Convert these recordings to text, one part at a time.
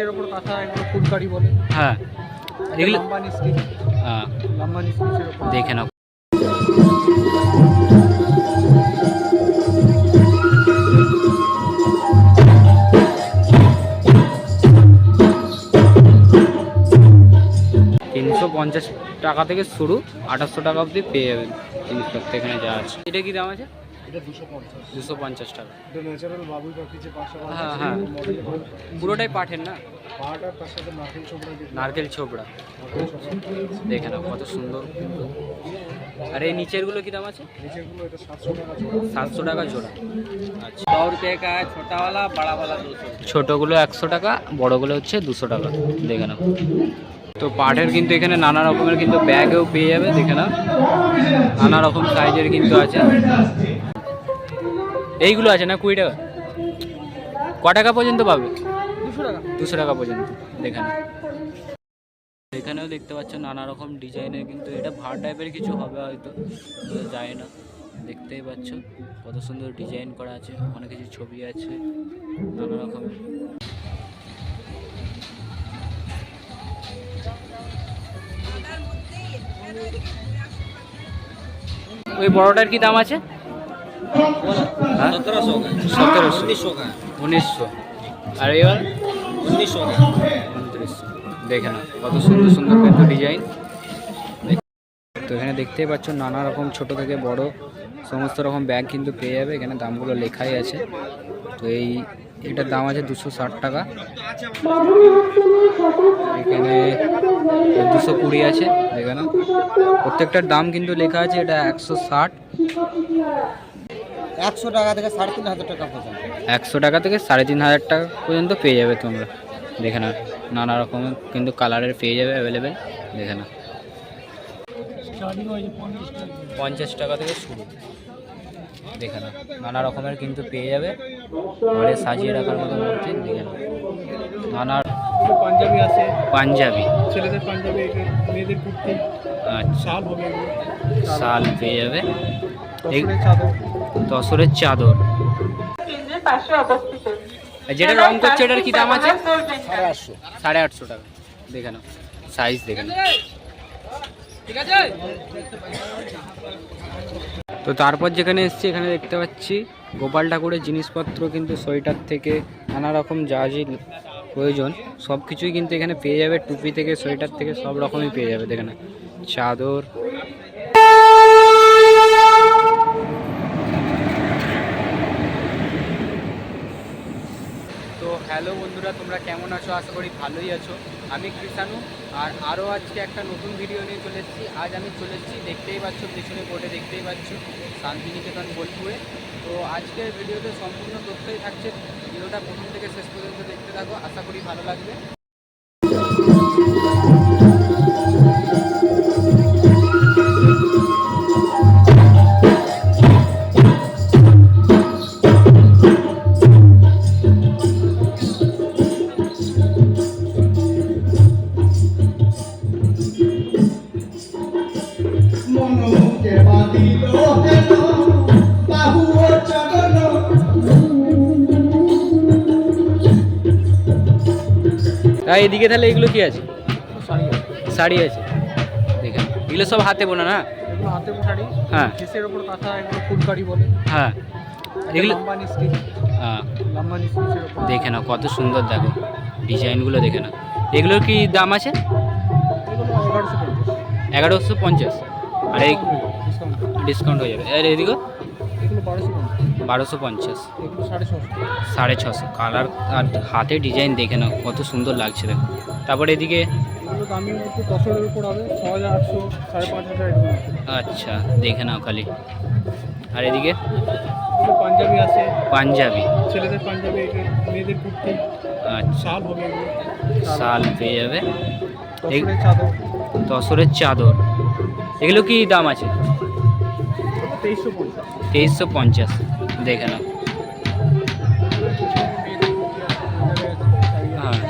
পিসের উপর কাঁথা, এগুলো ফুলকারি বলে। হ্যাঁ, এগুলো লম্বা নিস্টিচ। হ্যাঁ, লম্বা নিস্টিচের উপর দেখে নাও। টাকা থেকে শুরু, 2800 টাকা অবধি পেয়ে যাবেন জিনিসপত্র এখানে যা আছে। এটা কি দাম আছে? এটা 250। 250 টাকা। এটা ন্যাচারাল বাবুই পাখি যে পাশা। হ্যাঁ হ্যাঁ, পুরোটাই পাঠের না? পাট আর তার সাথে নারকেল ছোবড়া। নারকেল ছোবড়া দেখে নাও কত সুন্দর। আর এই নিচেরগুলো কি দাম আছে? নিচেরগুলো এটা 700 টাকা জোড়া। 700 টাকা জোড়া। আচ্ছা, 100 रुपये का है छोटा वाला, बड़ा वाला 200। ছোটোগুলো 100 টাকা, বড়গুলো হচ্ছে 200 টাকা। দেখে নাও। তো পাটের কিন্তু এখানে নানা রকমের কিন্তু ব্যাগও পেয়ে যাবে, দেখে নাও নানা রকম সাইজের কিন্তু আছে। এইগুলো আছে না 20 টাকা? ক টাকা পর্যন্ত পাবে? 200 টাকা। 200 টাকা পর্যন্ত। দেখে নাও। এখানেও দেখতে পাচ্ছ নানা রকম ডিজাইনের, কিন্তু এটা ভাড় টাইপের কিছু হবে হয়তো, যায় না। দেখতেই পাচ্ছ কত সুন্দর ডিজাইন করা আছে, অনেক কিছু ছবি আছে নানা রকমের। ওই বড়টার কি দাম আছে? 1700 का, 1700, 1900 का, 1900। আর এবার 1900 का। 2900। দেখে না কত সুন্দর সুন্দর কিন্তু ডিজাইন। তো এখানে দেখতেই পাচ্ছ নানা রকম ছোট থেকে বড় সমস্ত রকম ব্যাগ কিন্তু পেয়ে যাবে, এখানে দামগুলো লেখাই আছে। তো এটার দাম আছে 260 টাকা। এখানে 220 আছে, দেখে না প্রত্যেকটার দাম কিন্তু লেখা আছে। এটা 160। 100 টাকা থেকে 3500 টাকা পর্যন্ত। 100 টাকা থেকে 3500 টাকা পর্যন্ত পেয়ে যাবে তোমরা। দেখে না নানা রকমের কিন্তু কালারের পেয়ে যাবে অ্যাভেলেবেল। দেখে না 50 টাকা থেকে শুরু। দেখে না নানা রকমের কিন্তু পেয়ে যাবে, ঘরে সাজিয়ে রাখার মতো মধ্যে। দেখে না নানা পাঞ্জাবি আছে, পাঞ্জাবি, ছেলেদের পাঞ্জাবি, মেয়েদের কুর্তি। আচ্ছা, শাল হবে এগুলো। শাল পেয়ে যাবে। তসরের চাদর। তসরের চাদর। আর যেটা রং করছে এটার কি দাম আছে? 850। 850 টাকা। দেখে নাও সাইজ, দেখে নাও। ঠিক আছে। তো তারপর যেখানে এসেছি এখানে দেখতে পাচ্ছি গোপাল ঠাকুরের জিনিসপত্র, কিন্তু সোয়েটার থেকে নানা রকম যা যা প্রয়োজন সব কিছুই কিন্তু এখানে পেয়ে যাবে। টুপি থেকে সোয়েটার থেকে সব রকমই পেয়ে যাবে। দেখে না চাদর। তো হ্যালো বন্ধুরা, তোমরা কেমন আছো? আশা করি ভালোই আছো। আমি কৃষাণু, আর আরও আজকে একটা নতুন ভিডিও নিয়ে চলে এসেছি। আজ আমি চলে এসেছি, দেখতেই পাচ্ছ পেছনে বোর্ডে দেখতেই পাচ্ছ, শান্তিনিকেতন বোলপুরে। তো আজকের ভিডিওতে সম্পূর্ণ তথ্যই থাকছে, ভিডিওটা প্রথম থেকে শেষ পর্যন্ত দেখতে থাকো, আশা করি ভালো লাগবে। তাই এদিকে তাহলে এগুলো কি আছে? শাড়ি আছে। দেখেন এগুলো সব হাতে বোনা না? এগুলো হাতে শাড়ি। হ্যাঁ, পিসের উপর কাঁথা, এগুলো ফুলকারি বলে। হ্যাঁ, এগুলো লম্বা নিস্টিচ। হ্যাঁ, লম্বা নিস্টিচের উপর। দেখে নাও কত সুন্দর, দেখো ডিজাইনগুলো দেখে নাও। এগুলোর কি দাম আছে? এগুলো 1150। 1150। আর এই ডিসকাউন্ট। ডিসকাউন্ট হয়ে যাবে। আর এদিকে এগুলো 1250। 1250। এগুলো 650। 650। কালার আর হাতে ডিজাইন দেখে নাও কত সুন্দর লাগছে দেখো। তারপর এদিকে এগুলো দামি একটু তসরের উপর হবে, 6800, 5500 এরকম আছে। আচ্ছা, দেখে নাও খালি। আর এদিকে এগুলো পাঞ্জাবি আছে, পাঞ্জাবি, ছেলেদের পাঞ্জাবি, মেয়েদের কুর্তি। আচ্ছা, শাল হবে এগুলো। শাল পেয়ে যাবে। তসরের চাদর। তসরের চাদর। এগুলো কি দাম আছে? 2350। 2350। দেখে নাও। হ্যাঁ,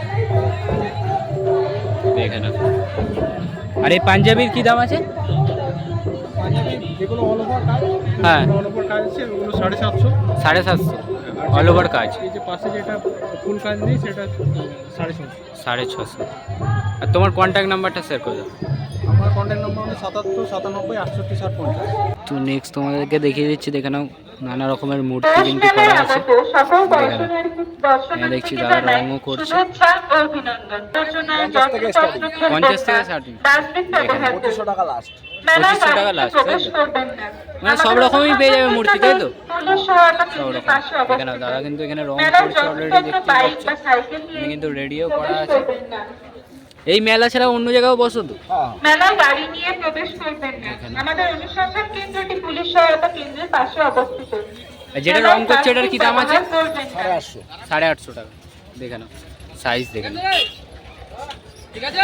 দেখে নাও। আর এই পাঞ্জাবির কি দাম আছে? পাঞ্জাবি যেগুলো অল ওভার কাজ, হ্যাঁ, অল ওভার কাজ আছে, ওগুলো 750। 750। অল ওভার কাজ এই যে পাশে যেটা ফুল কাজ নেই সেটা 650। 650। আর তোমার কন্ট্যাক্ট নাম্বারটা শেয়ার করে দাও। আমার কন্ট্যাক্ট নম্বর হলো 77 97 68 60 50। তো নেক্সট তোমাদেরকে দেখিয়ে দিচ্ছি, দেখে নাও নানা রকমের মূর্তি কিন্তু করা আছে। দেখে নাও, এখানে দেখছি দাদা রঙও করছে। 50 থেকে 60, 2500 টাকা লাস্ট। 2500 টাকা লাস্ট, তাই তো? মানে সব রকমই পেয়ে যাবে মূর্তি, তাই তো? সব রকম। এখানে দাদা কিন্তু এখানে রং করছে অলরেডি, দেখতে পাচ্ছ। এখানে কিন্তু রেডিও করা আছে। এই মেলা ছাড়া অন্য জায়গাও বসো তো? মেলায় গাড়ি নিয়ে প্রবেশ করবেন না। আমাদের অনুসন্ধান কেন্দ্রটি পুলিশ সহায়তা কেন্দ্রের পাশে অবস্থিত। আর যেটা রং করছে ওটার কি দাম আছে? 850। 850 টাকা। দেখে নাও, সাইজ দেখে নাও। ঠিক আছে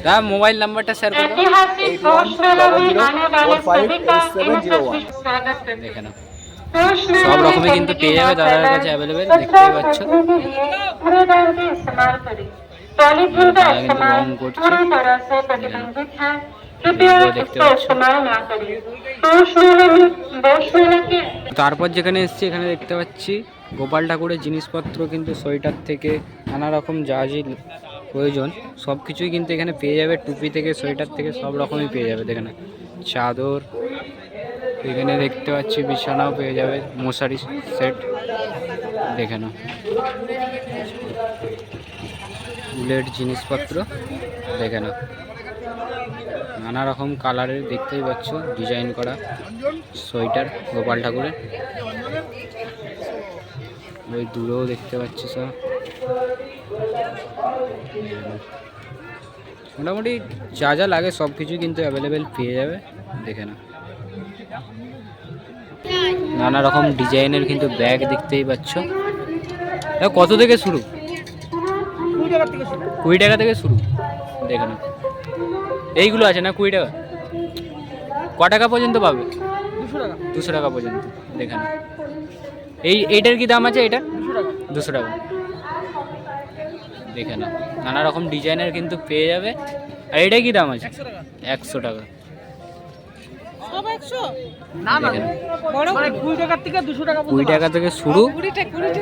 দাদা, মোবাইল নাম্বারটা শেয়ার করো। ऐतिहासिक पौष मेला में आने वाले सभी का स्वागत है। দেখে নাও, সব রকমই কিন্তু পেয়ে যাবে দাদার কাছে অ্যাভেলেবেল, দেখতেই পাচ্ছ। कूड़ेदान के इस्तेमाल करें। पॉलीथीन का दादा इस्तेमाल रंग कोट पूरी से। तरह से प्रतिबंधित है। कृपया वो देखते इसका बच्चों। इस्तेमाल ना करें। पौष मेले के তারপর যেখানে এসেছি এখানে দেখতে পাচ্ছি গোপাল ঠাকুরের জিনিসপত্র, কিন্তু সোয়েটার থেকে নানা রকম যা যা প্রয়োজন সব কিছুই কিন্তু এখানে পেয়ে যাবে। টুপি থেকে সোয়েটার থেকে সব রকমই পেয়ে যাবে। দেখে না, চাদর, এখানে দেখতে পাচ্ছি বিছানাও পেয়ে যাবে, মশারি সেট। দেখে নাও, উলের জিনিসপত্র দেখে নাও, নানা রকম কালারের দেখতেই পাচ্ছ, ডিজাইন করা সোয়েটার গোপাল ঠাকুরের। ওই দূরেও দেখতে পাচ্ছি সব। মোটামুটি যা যা লাগে সব কিছু কিন্তু অ্যাভেলেবেল পেয়ে যাবে। দেখে না, নানা রকম ডিজাইনের কিন্তু ব্যাগ দেখতেই পাচ্ছ। কত থেকে শুরু? 20 টাকা থেকে শুরু। দেখে না, এইগুলো আছে না 20 টাকা। ক টাকা পর্যন্ত পাবে? 200 টাকা পর্যন্ত। দেখে না, এইটার কি দাম আছে? এটা 200 টাকা। দেখে না, নানা রকম ডিজাইনের কিন্তু পেয়ে যাবে। আর এটা কি দাম আছে? 100 টাকা। দেখে নাও, 20 টাকা থেকে শুরু,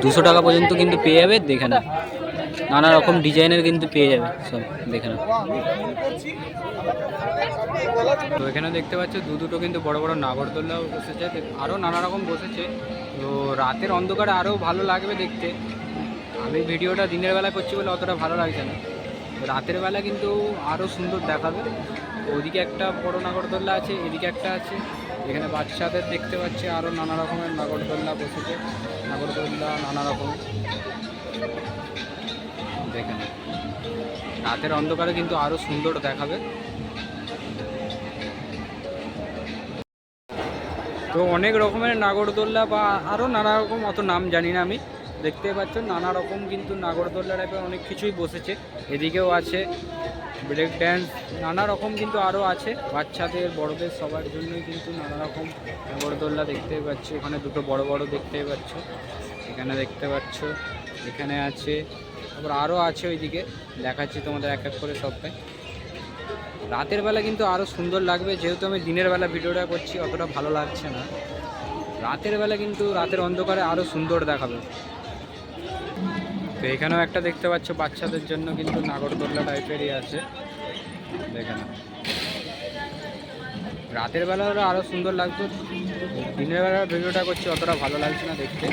200 টাকা পর্যন্ত কিন্তু পেয়ে যাবে। দেখে না, নানা রকম ডিজাইনের কিন্তু পেয়ে যাবে সব। দেখে না, তো এখানে দেখতে পাচ্ছ দুটো কিন্তু বড় বড় নাগরদোল্লাও বসেছে, আরও নানা রকম বসেছে। তো রাতের অন্ধকারে আরও ভালো লাগবে দেখতে। আমি ভিডিওটা দিনের বেলা করছি বলে অতটা ভালো লাগছে না, রাতের বেলা কিন্তু আরও সুন্দর দেখাবে। ওদিকে একটা বড় নাগরদোল্লা আছে, এদিকে একটা আছে। এখানে বাচ্চাদের দেখতে পাচ্ছি আরও নানা রকমের নাগরদোল্লা বসেছে, নাগরদোল্লা নানা রকমের। দেখে না, রাতের অন্ধকারে কিন্তু আরও সুন্দর দেখাবে। তো অনেক রকমের নাগরদোল্লা বা আরও নানা রকম, অত নাম জানি না আমি। দেখতে পাচ্ছ নানা রকম কিন্তু নাগরদোল্লা টাইপের অনেক কিছুই বসেছে। এদিকেও আছে ব্রেক ড্যান্স, নানা রকম কিন্তু আরও আছে। বাচ্চাদের বড়দের সবার জন্যই কিন্তু নানা রকম নাগরদোল্লা দেখতে পাচ্ছ। ওখানে দুটো বড় বড় দেখতে পাচ্ছ, এখানে দেখতে পাচ্ছ, এখানে আছে, তারপর আরও আছে ওইদিকে দেখাচ্ছি তোমাদের এক এক করে সবটাই। রাতের বেলা কিন্তু আরও সুন্দর লাগবে, যেহেতু আমি দিনের বেলা ভিডিওটা করছি অতটা ভালো লাগছে না। রাতের বেলা কিন্তু রাতের অন্ধকারে আরও সুন্দর দেখাবে। তো এখানেও একটা দেখতে পাচ্ছ বাচ্চাদের জন্য কিন্তু নাগরদোল্লা টাইপেরই আছে। দেখে না, রাতের বেলা হলে আরও সুন্দর লাগবে, দিনের বেলা ভিডিওটা করছি অতটা ভালো লাগছে না দেখতে।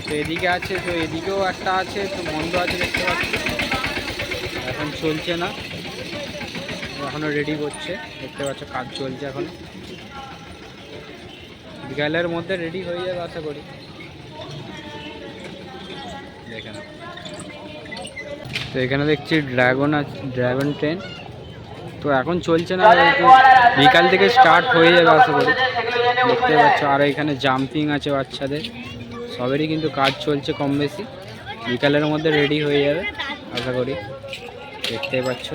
তো এদিকে আছে, তো এদিকেও একটা আছে, তো বন্ধ আছে দেখতে পাচ্ছি, এখন চলছে না, এখনও রেডি করছে। দেখতে পাচ্ছ কাজ চলছে এখন, বিকালের মধ্যে রেডি হয়ে যাবে আশা করি। দেখে না, তো এখানে দেখছি ড্রাগন আছে, ড্রাগন ট্রেন। তো এখন চলছে না, বিকাল থেকে স্টার্ট হয়ে যাবে আশা করি। দেখতে পাচ্ছ, আর এখানে জাম্পিং আছে বাচ্চাদের, সবেরই কিন্তু কাজ চলছে কম বেশি। বিকালের মধ্যে রেডি হয়ে যাবে আশা করি, দেখতেই পাচ্ছ।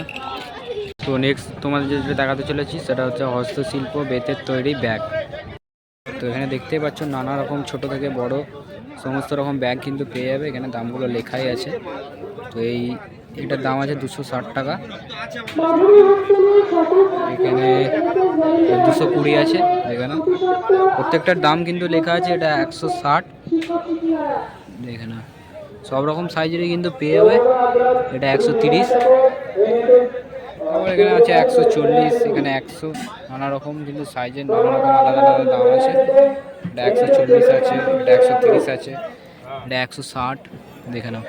তো নেক্সট তোমাদের যেটা দেখাতে চলেছি সেটা হচ্ছে হস্তশিল্প বেতের তৈরি ব্যাগ। তো এখানে দেখতেই পাচ্ছ নানা রকম ছোট থেকে বড় সমস্ত রকম ব্যাগ কিন্তু পেয়ে যাবে। এখানে দামগুলো লেখাই আছে। তো এটার দাম আছে 260 টাকা। এখানে 220 আছে, দেখে না প্রত্যেকটার দাম কিন্তু লেখা আছে। এটা 160, দেখে না সব রকম সাইজেরই কিন্তু পেয়ে যাবে। এটা 130, আবার এখানে আছে 140, এখানে 100, নানা রকম কিন্তু সাইজের নানা রকম আলাদা আলাদা দাম আছে। এটা 140 আছে, এটা 130 আছে, এটা 160, দেখে নাও।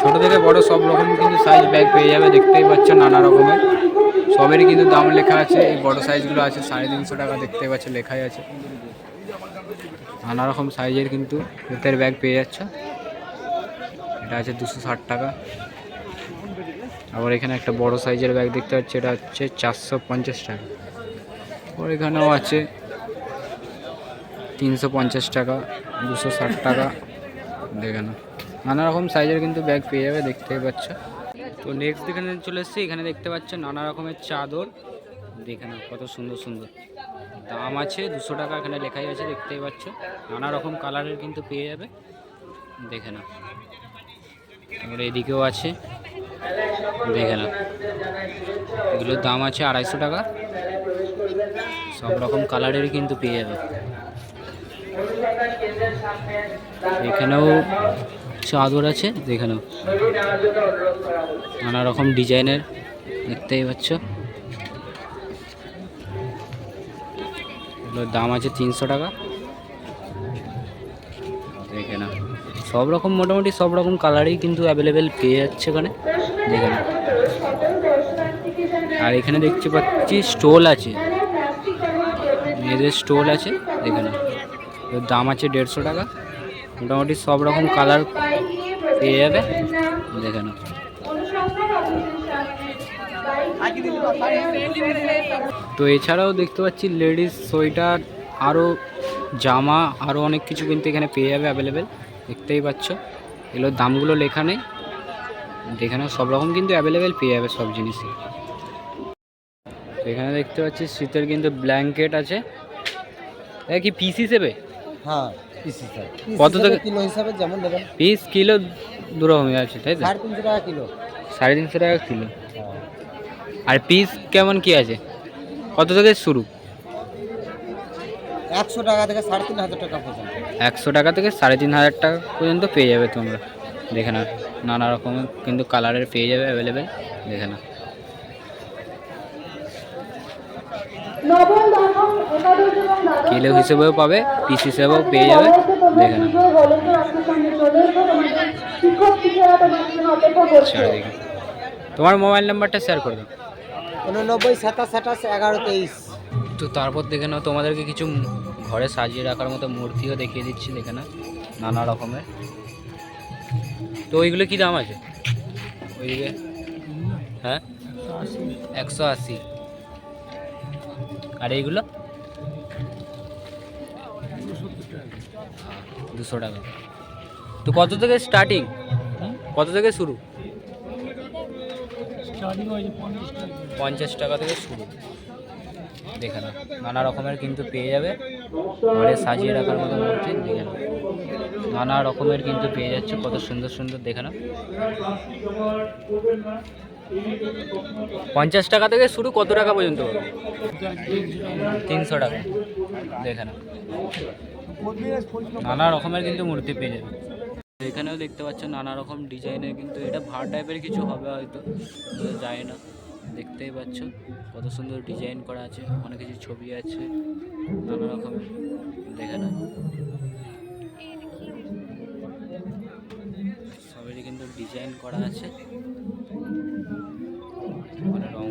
ছোটো থেকে বড় সব রকম কিন্তু সাইজ ব্যাগ পেয়ে যাবে, দেখতেই পাচ্ছ নানা রকমের। সবেরই কিন্তু দাম লেখা আছে। এই বড় সাইজগুলো আছে 350 টাকা, দেখতেই পাচ্ছ লেখাই আছে। নানা রকম সাইজের কিন্তু বেতের ব্যাগ পেয়ে যাচ্ছ। এটা আছে 260 টাকা। আবার এখানে একটা বড় সাইজের ব্যাগ দেখতে পাচ্ছি, এটা হচ্ছে 450 টাকা। আর এখানেও আছে 350 টাকা, 260 টাকা, দেখে না নানা রকম সাইজের কিন্তু ব্যাগ পেয়ে যাবে, দেখতেই পাচ্ছ। তো নেক্সট এখানে চলে এসেছি, এখানে দেখতে পাচ্ছ নানা রকমের চাদর, দেখে না কত সুন্দর সুন্দর। দাম আছে 200 টাকা, এখানে লেখাই আছে, দেখতেই পাচ্ছ। নানা রকম কালারের কিন্তু পেয়ে যাবে, দেখে না। এবার এদিকেও আছে, দেখে না এগুলোর দাম আছে 250 টাকা। সব রকম কালারেরই কিন্তু পেয়ে যাবে। এখানেও চাদর আছে, দেখে নাও নানা রকম ডিজাইনের, দেখতেই পাচ্ছ। এগুলোর দাম আছে 300 টাকা, দেখে না সব রকম মোটামুটি সব রকম কালারই কিন্তু অ্যাভেলেবেল পেয়ে যাচ্ছে এখানে, দেখে না। আর এখানে দেখতে পাচ্ছি স্টোল আছে, মেয়েদের স্টোল আছে, দেখে না এর দাম আছে 150 টাকা। মোটামুটি সব রকম কালার পেয়ে যাবে, দেখে না। তো এছাড়াও দেখতে পাচ্ছি লেডিস সোয়েটার, আরও জামা, আরও অনেক কিছু কিন্তু এখানে পেয়ে যাবে অ্যাভেলেবেল, দেখতেই পাচ্ছ। এগুলোর দামগুলো লেখা নেই, এখানে সব রকম কিন্তু অ্যাভেলেবেল পেয়ে যাবে সব জিনিসই। এখানে দেখতে পাচ্ছি শীতের কিন্তু ব্ল্যাঙ্কেট আছে, এটা কি পিস হিসেবে? হ্যাঁ, পিস হিসাবে। কত থেকে কিলো হিসাবে যেমন নেবেন? পিস কিলো দু রকমের আছে, তাই তো? 350 টাকা কিলো। 350 টাকা কিলো। আর পিস কেমন কি আছে, কত থেকে শুরু? 100 টাকা থেকে 3500 টাকা পর্যন্ত। 100 টাকা থেকে 3500 টাকা পর্যন্ত পেয়ে যাবে তোমরা, দেখে না নানা রকমের কিন্তু কালারের পেয়ে যাবে অ্যাভেলেবেল, দেখে না। কিলো হিসেবেও পাবে, পিস হিসেবেও পেয়ে যাবে, দেখে না। চারিদিকে তোমার মোবাইল নাম্বারটা শেয়ার করে দাও। 89 27 28 11 23। তো তারপর দেখে নাও তোমাদেরকে কিছু ঘরে সাজিয়ে রাখার মতো মূর্তিও দেখিয়ে দিচ্ছি, দেখে না নানা রকমের। তো ওইগুলো কি দাম আছে ওইদিকে? হ্যাঁ 180। আর এইগুলো 200 টাকা। তো কত থেকে স্টার্টিং, কত থেকে শুরু? 50 টাকা থেকে শুরু, দেখে না নানা রকমের কিন্তু পেয়ে যাবে ঘরে সাজিয়ে রাখার মতো মূর্তি, দেখে না নানা রকমের কিন্তু পেয়ে যাচ্ছে, কত সুন্দর সুন্দর, দেখে না। 50 টাকা থেকে শুরু, কত টাকা পর্যন্ত? 300 টাকা, দেখে না নানা রকমের কিন্তু মূর্তি পেয়ে যাবে। এখানেও দেখতে পাচ্ছ নানা রকম ডিজাইনের, কিন্তু এটা ভাড় টাইপের কিছু হবে হয়তো, যায় না। দেখতেই পাচ্ছ কত সুন্দর ডিজাইন করা আছে, অনেক কিছু ছবি আছে নানা রকমের, দেখে না সবেরই কিন্তু ডিজাইন করা আছে, রঙ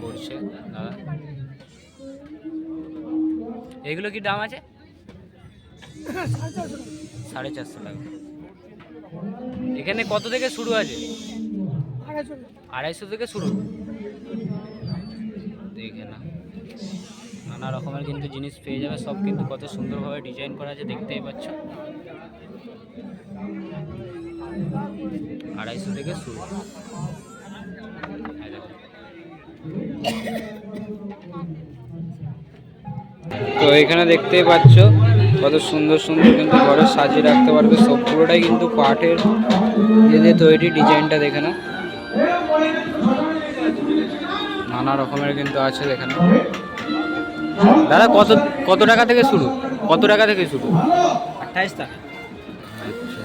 করছে দাদা। এগুলো কি দাম আছে? 450 টাকা। এখানে কত থেকে শুরু আছে? 250 থেকে শুরু, দেখে না নানা রকমের কিন্তু জিনিস পেয়ে যাবে, সব কিন্তু কত সুন্দরভাবে ডিজাইন করা আছে, দেখতেই পাচ্ছ। 250 থেকে শুরু। তো এখানে দেখতেই পাচ্ছ কত সুন্দর সুন্দর কিন্তু ঘরে সাজিয়ে রাখতে পারবে, সব পুরোটাই কিন্তু কাঠের দিয়ে তৈরি, ডিজাইনটা দেখে না নানা রকমের কিন্তু আছে এখানে। দাদা কত কত টাকা থেকে শুরু? কত টাকা থেকে শুরু? 28 টাকা। আচ্ছা,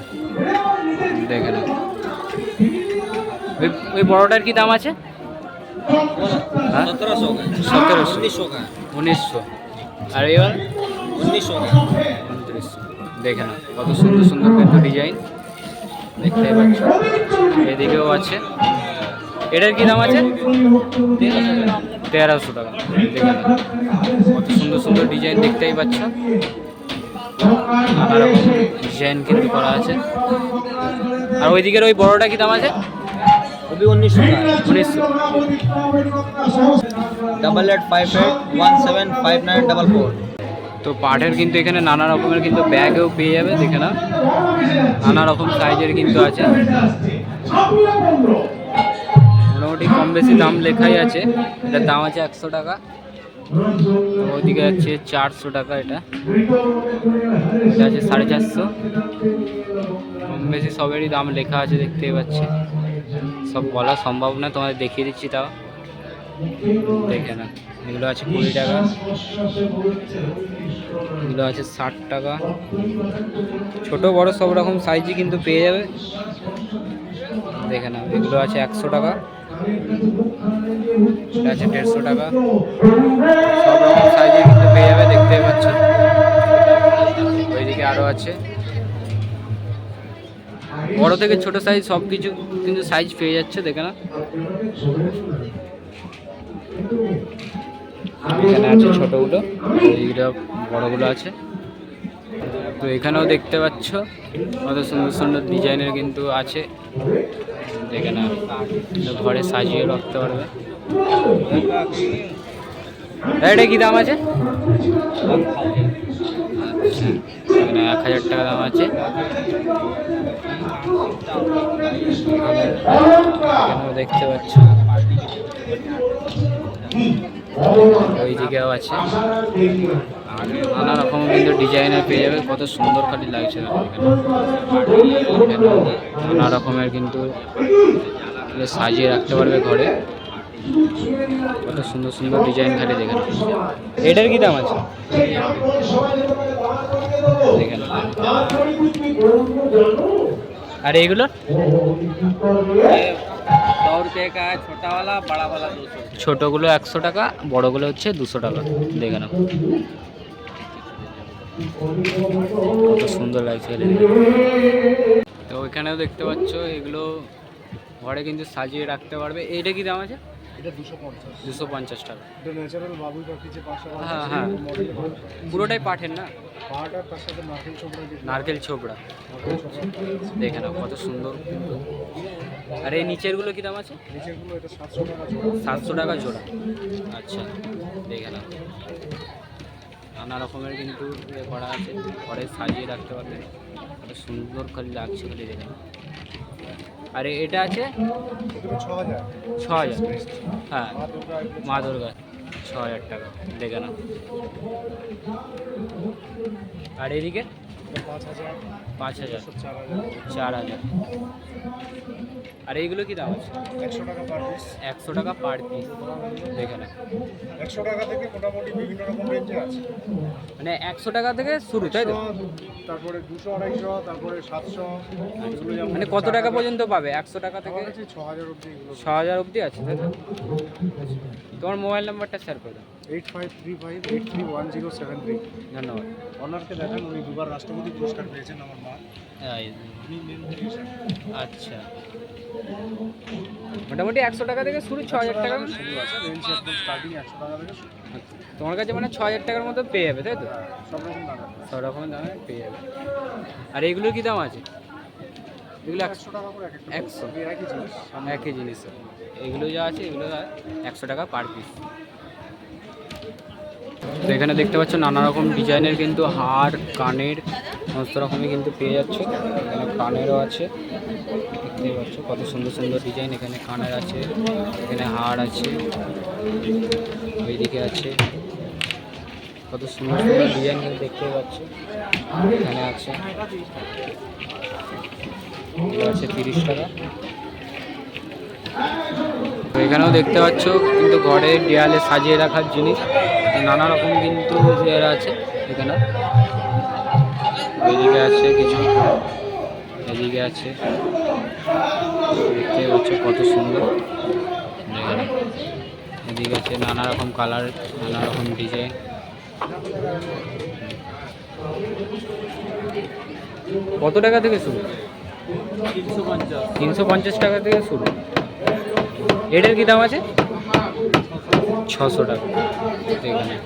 দেখে নাও। ওই বড়টার কি দাম আছে? হ্যাঁ 1700 1700 1900 का 1900। আর এবার 1900 का 2900। দেখে না কত সুন্দর সুন্দর কিন্তু ডিজাইন দেখতে পাচ্ছ। এদিকেও আছে। এটার কি দাম আছে? 1300 টাকা। দেখে না কত সুন্দর সুন্দর ডিজাইন দেখতেই পাচ্ছ। নানা রকম ডিজাইন কিন্তু করা আছে। আর ওইদিকের ওই বড়টা কি দাম আছে? वो भी 1900 का 1900। 8858175944। তো পাটের কিন্তু এখানে নানা রকমের কিন্তু ব্যাগও পেয়ে যাবে। দেখে না নানা রকম সাইজের কিন্তু আছে। মোটামুটি কম বেশি দাম লেখাই আছে। এটার দাম আছে 100 টাকা। ওইদিকে আছে 400 টাকা। এটা আছে 450। কম বেশি সবেরই দাম লেখা আছে দেখতেই পাচ্ছি। সব বলা সম্ভব না, তোমাদের দেখিয়ে দিচ্ছি তাও। দেখে না এগুলো আছে 20 টাকা, এগুলো আছে 60 টাকা। ছোট বড় সব রকম সাইজই কিন্তু পেয়ে যাবে। দেখে না এগুলো আছে 100 টাকা, এটা আছে 150 টাকা। সব রকম সাইজে কিন্তু পেয়ে যাবে দেখতে পাচ্ছ। ওইদিকে আরও আছে বড় থেকে ছোট সাইজ সব কিছু কিন্তু সাইজ পেয়ে যাচ্ছে। দেখে না এখানে আছে ছোটগুলো, এইগুলো বড়গুলো আছে। তো এখানেও দেখতে পাচ্ছ কত সুন্দর সুন্দর ডিজাইনের কিন্তু আছে। দেখে না ঘরে সাজিয়ে রাখতে পারবে। এটা কি দাম আছে? 1000 টাকা দাম আছে। এখানেও দেখতে পাচ্ছ ওই দিকেও আছে। নানা রকম কিন্তু ডিজাইনের পেয়ে যাবে। কত সুন্দর খালি লাগছে এখানে। নানা রকমের কিন্তু সাজিয়ে রাখতে পারবে ঘরে। কত সুন্দর সুন্দর ডিজাইন খালি দেখে না। এটার কি দাম আছে? দেখে না। আর এইগুলো 100 रुपये का है छोटा वाला, बड़ा वाला 200। ছোটগুলো 100 টাকা, বড়গুলো হচ্ছে 200 টাকা। দেখে নাও কত সুন্দর লাগছে। তো ওইখানেও দেখতে পাচ্ছ এগুলো ঘরে কিন্তু সাজিয়ে রাখতে পারবে। এইটা কি দাম আছে? এটা 250। 250 টাকা। এটা ন্যাচারাল বাবুই পাখি যে পাশে হ্যাঁ হ্যাঁ পুরোটাই পাঠের না? পাট আর তার সাথে নারকেল ছোবড়া যে নারকেল ছোবড়া। দেখে নাও কত সুন্দর কিন্তু। আর এই নিচেরগুলো কি দাম আছে? নিচেরগুলো এটা 700 টাকা জোড়া। 700 টাকা জোড়া। আচ্ছা, দেখে নাও নানা রকমের কিন্তু ইয়ে করা আছে। ঘরে সাজিয়ে রাখতে পারবে। কত সুন্দর খালি লাগছে খালি দেখে নাও। আর এটা আছে এগুলো 6000। 6000। হ্যাঁ মা দুর্গা মা দুর্গা 6000 টাকা। দেখে নাও। আর এদিকে 5000, 5000, 4000, 4000। আর এইগুলো কি দাম আছে? 100 টাকা পার পিস। 100 টাকা পার পিস। দেখে না 100 টাকা থেকে মোটামুটি বিভিন্ন রকম রেঞ্জে আছে। মানে 100 টাকা থেকে শুরু, তাই তো? 100, তারপরে 200, 250, তারপরে 700। এগুলো যেমন মানে কত টাকা পর্যন্ত পাবে? 100 টাকা থেকে আমার কাছে 6000 অবধি এগুলো। 6000 অবধি আছে, তাই তো? তোমার মোবাইল নাম্বারটা শেয়ার করে দাও। 8535831073। ধন্যবাদ। অনারকে দেখান, উনি দুবার রাষ্ট্রপতি পুরস্কার পেয়েছেন আমার মা। উনি মেন আচ্ছা, মোটামুটি 100 টাকা থেকে শুরু, 6000 টাকা। শুরু আছে, রেঞ্জ একদম স্টার্টিং 100 টাকা থেকে শুরু। তোমার কাছে মানে 6000 টাকার মতো পেয়ে যাবে, তাই তো? সব রকম দাম আছে। সব রকমের দামে পেয়ে যাবে। আর এইগুলোর কি দাম আছে? এগুলো 100 টাকা করে এক একটা। 100 এই একই জিনিস। একই জিনিস। এগুলো যা আছে এগুলো 100 টাকা পার পিস। তো এখানে দেখতে পাচ্ছ নানা রকম ডিজাইনের কিন্তু হার, কানের সমস্ত রকমই কিন্তু পেয়ে যাচ্ছে। এখানে কানেরও আছে দেখতেই পাচ্ছ কত সুন্দর সুন্দর ডিজাইন। এখানে কানের আছে, এখানে হার আছে, ওইদিকে আছে কত সুন্দর সুন্দর ডিজাইন কিন্তু দেখতেই পাচ্ছ। এখানে আছে, এগুলো আছে 30 টাকা। তো এখানেও দেখতে পাচ্ছ কিন্তু ঘরের দেয়ালে সাজিয়ে রাখার জিনিস নানা রকম কিন্তু চেয়ার আছে এখানে। এদিকে আছে কিছু, এদিকে আছে, দেখতে পাচ্ছ কত সুন্দর। এখানে এদিকে আছে নানা রকম কালার, নানা রকম ডিজাইন। কত টাকা থেকে শুরু? 350 টাকা থেকে শুরু। এটার কি দাম আছে? 600 টাকা এখানে।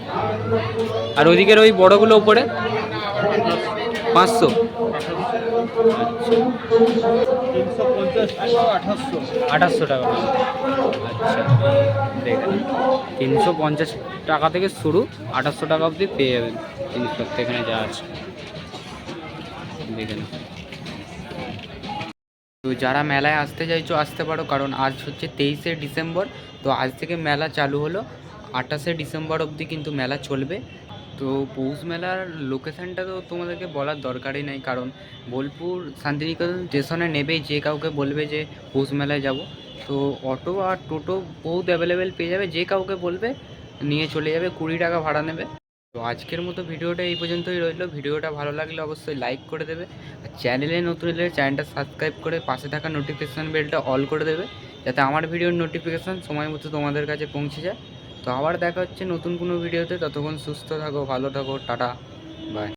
আর ওইদিকের ওই বড়গুলো উপরে 500। আচ্ছা, 2800 টাকা। আচ্ছা, দেখেন 350 টাকা থেকে শুরু, 2800 টাকা অবধি পেয়ে যাবেন জিনিসপত্র এখানে যা আছে। দেখেন, তো যারা মেলায় আসতে চাইছো আসতে পারো, কারণ আজ হচ্ছে 23শে ডিসেম্বর। তো আজ থেকে মেলা চালু হলো, 28শে ডিসেম্বর অবধি কিন্তু মেলা চলবে। তো পৌষ মেলার লোকেশানটা তো তোমাদেরকে বলার দরকারই নেই, কারণ বোলপুর শান্তিনিকেতন স্টেশনে নেবেই যে কাউকে বলবে যে পৌষ মেলায় যাব, তো অটো আর টোটো বহুত অ্যাভেলেবেল পেয়ে যাবে। যে কাউকে বলবে নিয়ে চলে যাবে, 20 টাকা ভাড়া নেবে। তো আজকের মতো ভিডিওটা এই পর্যন্তই রইলো। ভিডিওটা ভালো লাগলে অবশ্যই লাইক করে দেবে, আর চ্যানেলে নতুন এলে চ্যানেলটা সাবস্ক্রাইব করে পাশে থাকা নোটিফিকেশান বেলটা অল করে দেবে, যাতে আমার ভিডিওর নোটিফিকেশান সময় মতো তোমাদের কাছে পৌঁছে যায়। তো আবার দেখা হচ্ছে নতুন কোনো ভিডিওতে। ততক্ষণ সুস্থ থাকো, ভালো থাকো, টাটা, বাই।